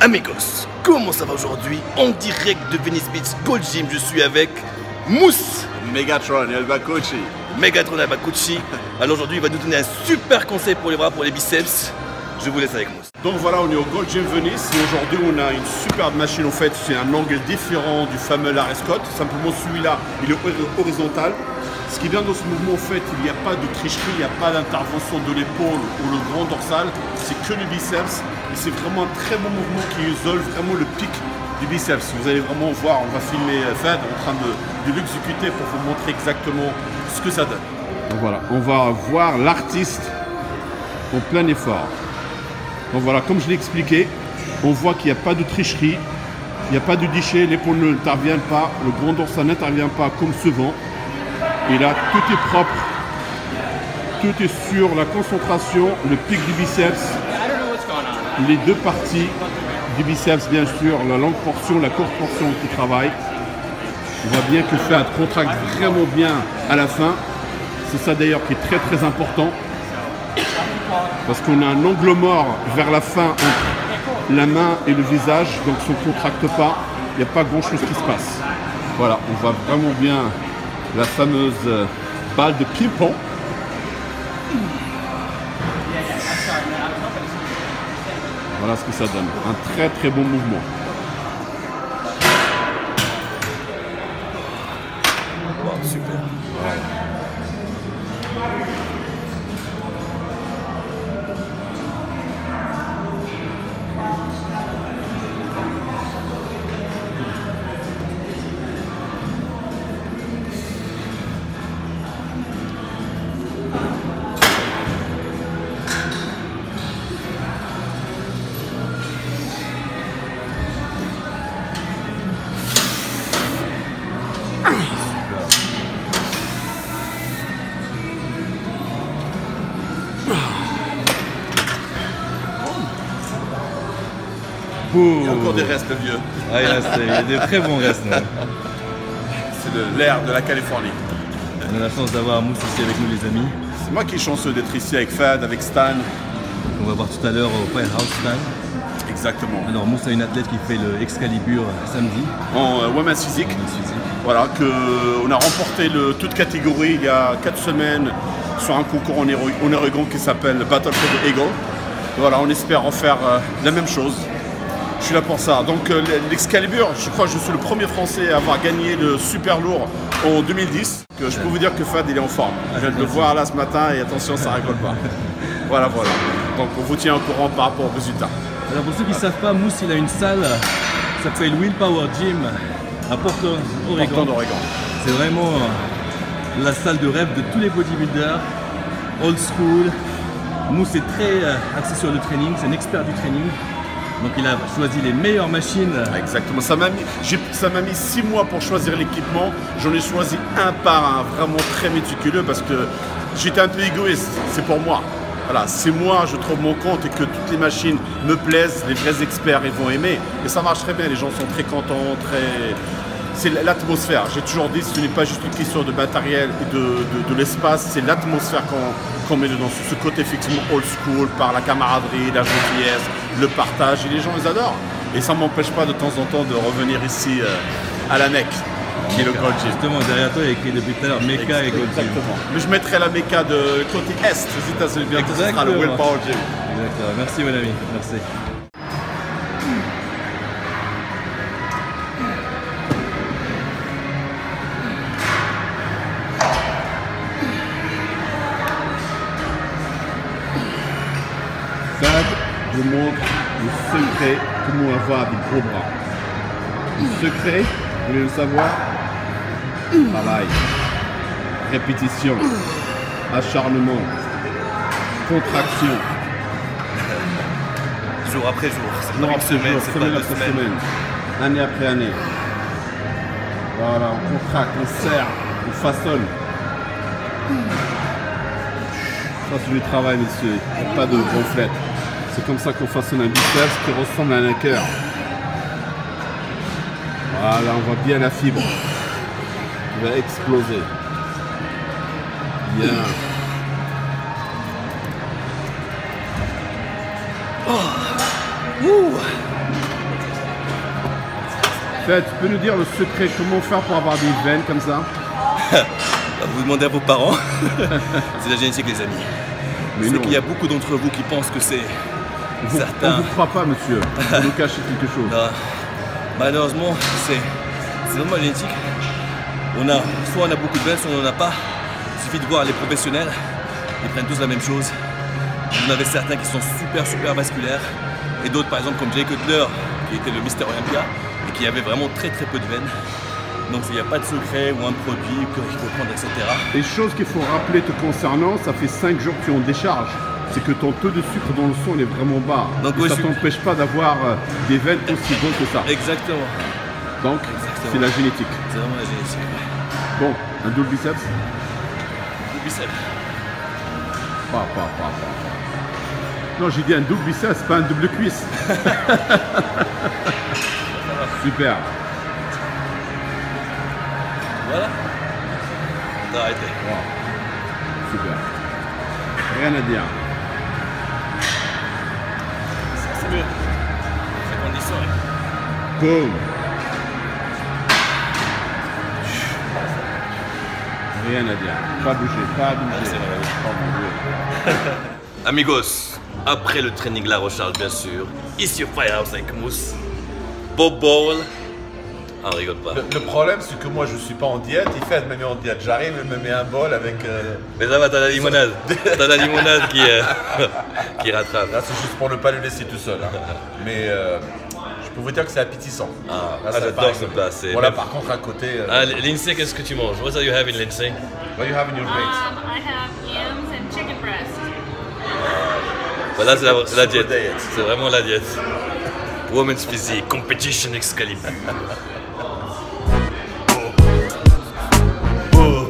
Amigos, comment ça va aujourd'hui? En direct de Venice Beach Gold Gym, je suis avec Mousse Megatron Albacucci. Megatron Albacucci. Alors aujourd'hui, il va nous donner un super conseil pour les bras, pour les biceps. Je vous laisse avec Mousse. Donc voilà, on est au Gold Gym Venice et aujourd'hui on a une superbe machine. En fait, c'est un angle différent du fameux Larry Scott. Simplement celui-là, il est horizontal. Ce qui est bien dans ce mouvement, en fait, il n'y a pas de tricherie, il n'y a pas d'intervention de l'épaule ou le grand dorsal. C'est que le biceps. Et c'est vraiment un très bon mouvement qui isole vraiment le pic du biceps. Vous allez vraiment voir, on va filmer Fad en train de l'exécuter pour vous montrer exactement ce que ça donne. Donc voilà, on va voir l'artiste en plein effort. Donc voilà, comme je l'ai expliqué, on voit qu'il n'y a pas de tricherie, il n'y a pas de déchet, l'épaule n'intervient pas, le grand dorsal n'intervient pas comme souvent. Et là, tout est propre, tout est sur la concentration, le pic du biceps, les deux parties du biceps, bien sûr, la longue portion, la courte portion qui travaille. On voit bien que Fad contracte vraiment bien à la fin. C'est ça d'ailleurs qui est très très important. Parce qu'on a un angle mort vers la fin entre la main et le visage, donc si on ne contracte pas, il n'y a pas grand chose qui se passe. Voilà, on voit vraiment bien la fameuse balle de ping-pong. Voilà ce que ça donne. Un très très bon mouvement. Wow, super. Voilà. Il y a encore des restes, le vieux. Ah, il y a des très bons restes. C'est l'air de la Californie. On a la chance d'avoir Mousse ici avec nous, les amis. C'est moi qui est chanceux d'être ici avec Fad, avec Stan. On va voir tout à l'heure au Firehouse Stan. Exactement. Alors Mousse a une athlète qui fait le Excalibur samedi. En women's physique. Voilà, on a remporté toute catégorie il y a 4 semaines sur un concours en Oregon qui s'appelle Battle for the Eagle. Voilà, on espère en faire la même chose. Je suis là pour ça. Donc l'Excalibur, je crois que je suis le premier Français à avoir gagné le super lourd en 2010. Je peux vous dire que Fad il est en forme. Je viens de le voir là ce matin et attention, ça rigole pas. Voilà. Donc on vous tient au courant par rapport aux résultats. Alors pour ceux qui ne savent pas, Mousse il a une salle, ça s'appelle Willpower Gym à Portland, Oregon. C'est vraiment la salle de rêve de tous les bodybuilders, old school. Mousse est très axé sur le training, c'est un expert du training. Donc il a choisi les meilleures machines. Exactement, ça m'a mis 6 mois pour choisir l'équipement. J'en ai choisi un par un, vraiment très méticuleux parce que j'étais un peu égoïste, c'est pour moi. Voilà, c'est moi, je trouve mon compte et que toutes les machines me plaisent, les vrais experts ils vont aimer. Et ça marche très bien, les gens sont très contents, c'est l'atmosphère. J'ai toujours dit, ce n'est pas juste une question de matériel et de l'espace, c'est l'atmosphère qu'on met dedans. Ce côté effectivement old school, par la camaraderie, la gentillesse, le partage, et les gens les adorent. Et ça ne m'empêche pas de temps en temps de revenir ici à la Mecque, qui est le Gold Gym. Justement, derrière toi, il y a écrit depuis tout à l'heure Mecca et Gold Gym. Exactement. Mais je mettrai la Mecca de côté Est, aux États-Unis. Bientôt, ce sera le Willpower Gym. Exactement. Merci, mon ami. Merci. Fad vous montre le secret comment avoir des gros bras. Le secret, vous voulez le savoir? Travail, répétition, acharnement, contraction. Jour après jour, c'est pas une semaine, c'est pas 2 semaines. Année après année. Voilà, on contracte, on serre, on façonne. Ça c'est du travail, monsieur, pas de gonflette. C'est comme ça qu'on façonne un biceps qui ressemble à un cœur. Voilà, on voit bien la fibre. Il va exploser. Bien. Oh. Fred, tu peux nous dire le secret, comment faire pour avoir des veines comme ça? Vous demandez à vos parents. C'est la génétique, les amis. Mais c'est qu'il y a beaucoup d'entre vous qui pensent que c'est certain. On ne vous croit pas, monsieur. Vous nous cachez quelque chose. Non. Malheureusement, c'est vraiment la génétique. Soit on a beaucoup de veines, soit on n'en a pas. Il suffit de voir les professionnels. Ils prennent tous la même chose. Vous en avez certains qui sont super vasculaires. Et d'autres, par exemple, comme Jay Cutler, qui était le Mister Olympia, et qui avait vraiment très peu de veines. Donc il n'y a pas de secret ou un produit qu'il faut prendre, etc. Les choses qu'il faut rappeler te concernant, ça fait 5 jours que tu es en décharge. C'est que ton taux de sucre dans le sang est vraiment bas. Donc ça ne t'empêche pas d'avoir des veines aussi bonnes que ça. Exactement. Donc c'est la génétique. C'est vraiment la génétique. Bon, un double biceps. Double biceps. Pas. Non, j'ai dit un double biceps, pas un double cuisse. Super. Voilà. T'as arrêté. Wow. Super. Rien à dire. Ça, c'est mieux. C'est condition. Boum. Rien à dire. Pas bouger. Amigos, après le training La Recharge, bien sûr, ici au Firehouse avec Mousse, Bob Ball. Ah, on rigole pas. Le problème, c'est que moi, je suis pas en diète. Il fait, elle me met en diète. J'arrive, elle me met un bol avec... Mais ça va, t'as la limonade. T'as la limonade qui rattrape. Là, c'est juste pour ne pas le laisser tout seul. Hein. Mais je peux vous dire que c'est appétissant. J'adore ce plat. Voilà, par contre, à côté... Lindsay, qu'est-ce que tu manges? What do you have in Lindsay? What do you have in your plate? I have yams and chicken breast. Voilà, c'est la diète. C'est vraiment la diète. Women's Physique, Competition Excalibur. Oh.